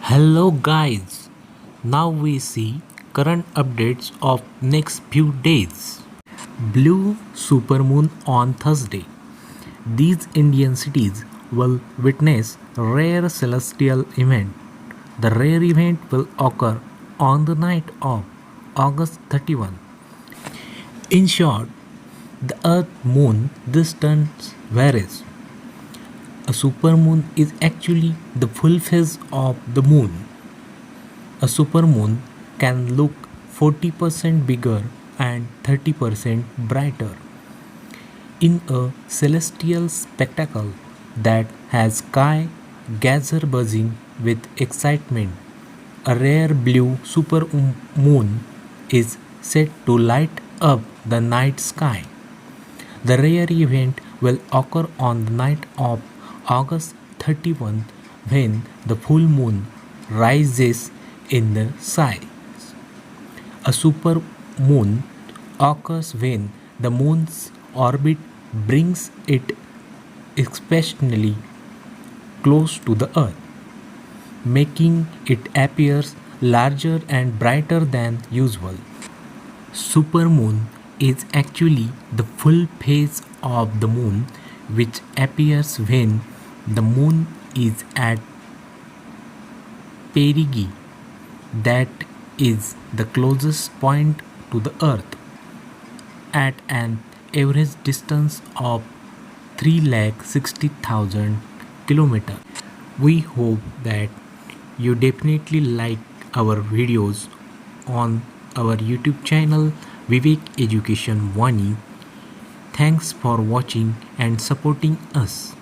Hello guys, now we see current updates of next few days. Blue supermoon on Thursday. These Indian cities will witness rare celestial event. The rare event will occur on the night of August 31. In short, the Earth-Moon distance varies. A supermoon is actually the full phase of the moon. A supermoon can look 40% bigger and 30% brighter in a celestial spectacle that has sky gazer buzzing with excitement. A rare blue supermoon is said to light up the night sky. The rare event will occur on the night of August 31 when the full moon rises in the sky. A supermoon occurs when the moon's orbit brings it exceptionally close to the earth, making it appear larger and brighter than usual. Supermoon is actually the full phase of the moon which appears when the moon is at perigee, that is the closest point to the earth, at an average distance of 360,000 kilometers. We hope that you definitely like our videos on our YouTube channel Vivek Education Vani. Thanks for watching and supporting us.